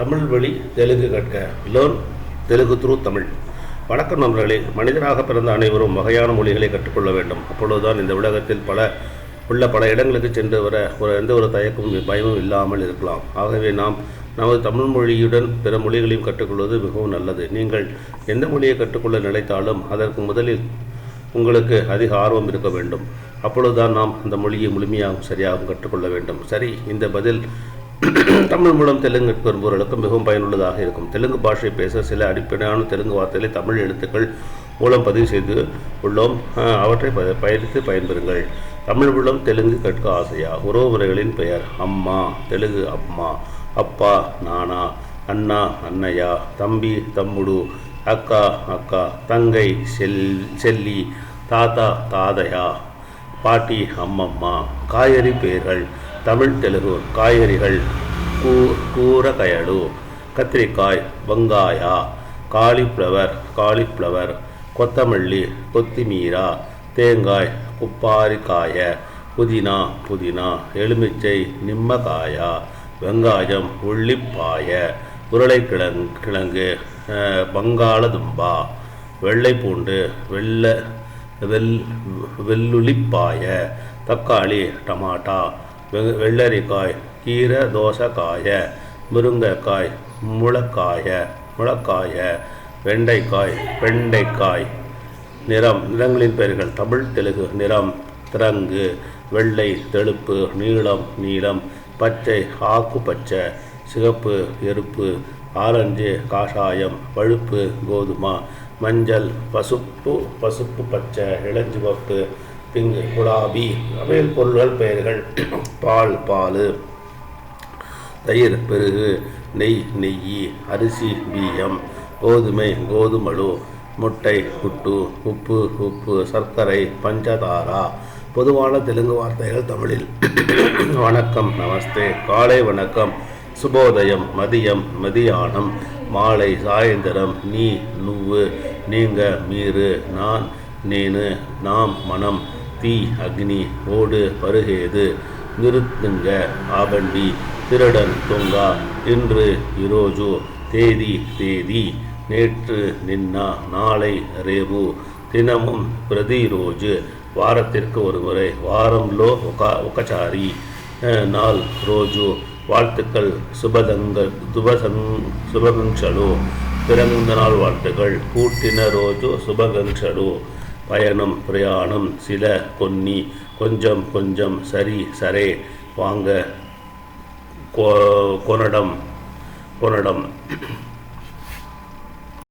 தமிழ் வழி தெலுங்கு கற்க learn Telugu through Tamil. வணக்கம் நண்பர்களே. மனிதராக பிறந்த அனைவரும் வகையான மொழிகளை கற்றுக்கொள்ள வேண்டும். அப்பொழுதுதான் இந்த உலகத்தில் பல இடங்களுக்கு சென்று வர எந்த ஒரு தயக்கமும் பயமும் இல்லாமல் இருக்கலாம். ஆகவே நாம் நமது தமிழ் மொழியுடன் பிற மொழிகளையும் கற்றுக்கொள்வது மிகவும் நல்லது. நீங்கள் எந்த மொழியை கற்றுக்கொள்ள நினைத்தாலும் அதற்கு முதலில் உங்களுக்கு அதிக ஆர்வம் இருக்க வேண்டும். அப்பொழுதுதான் நாம் அந்த மொழியை முழுமையாகவும் சரியாகவும் கற்றுக்கொள்ள வேண்டும். சரி, இந்த பதில் தமிழ் மூலம் தெலுங்கு வருபவர்களுக்கு மிகவும் பயனுள்ளதாக இருக்கும். தெலுங்கு பாஷை பேச சில அடிப்படையான தெலுங்கு வார்த்தைகளை தமிழ் எழுத்துக்கள் மூலம் பதிவு செய்து உள்ளோம். அவற்றை பயன்பெறுங்கள். தமிழ் மூலம் தெலுங்கு கற்க ஆசையா? உறவு முறைகளின் பெயர்: அம்மா தெலுங்கு அம்மா, அப்பா நானா, அண்ணா அண்ணையா, தம்பி தம்முடு, அக்கா அக்கா, தங்கை செல்லி, தாத்தா தாதையா, பாட்டி அம்மம்மா. காய்கறி பெயர்கள் தமிழ் தெலுங்கு: காய்கறிகள் கூரகயடு, கத்திரிக்காய் வெங்காயா, காலிஃப்ளவர், கொத்தமல்லி கொத்திமீரா, தேங்காய் குப்பாரிக்காய, புதினா, எலுமிச்சை நிம்மக்காயா, வெங்காயம் உள்ளிப்பாய, உருளைக்கிழங்கு பங்காளதும்பா, வெள்ளைப்பூண்டு வெள்ளுளிப்பாய, தக்காளி டமாட்டா, வெள்ளரிக்காய் கீரை தோசைக்காய, முருங்கைக்காய் முளக்காய, வெண்டைக்காய். நிறங்களின் பெயர்கள் தமிழ் தெலுங்கு: நிறம் திரங்கு, வெள்ளை தெளுப்பு, நீலம், பச்சை ஆக்குப்பச்சை, சிகப்பு எருப்பு, ஆரஞ்சு காஷாயம், பழுப்பு கோதுமா, மஞ்சள் பசுப்பு பச்சை, இளஞ்சிவப்பு பிங்கு, குலாபி. சமையல் பொருள்கள் பெயர்கள்: பால், தயிர் பெருகு, நெய், அரிசி பிய்யம், கோதுமழு, முட்டை புட்டு, உப்பு, சர்க்கரை பஞ்சதாரா. பொதுவான தெலுங்கு வார்த்தைகள் தமிழில்: வணக்கம் நமஸ்தே, காலை வணக்கம், சுபோதயம், மதியம் மதியானம், மாலை சாயந்தரம், நீ நுவ்வு, நீங்க மீறு, நான் நேனு, நாம் மனம், தீ அக்னி, ஓடு பருகேது, நிறுத்துங்க ஆபண்டி, திருடன் தொங்கா, இன்று இரோஜு, தேதி, நேற்று நின்னா, நாளை ரேவு, தினமும் பிரதிரோஜு, வாரத்திற்கு ஒரு முறை, வாரம்லோ ஒக்கச்சாரி, நாள் ரோஜு. வாழ்த்துக்கள்: சுபகங்ஷலு, பிறந்த நாள் வாழ்த்துக்கள்: பூட்டின ரோஜு சுபகங்ஷலு. பயணம் பிரயாணம்: சில கொன்னி, கொஞ்சம், சரி சரே, வாங்க கொனடம்.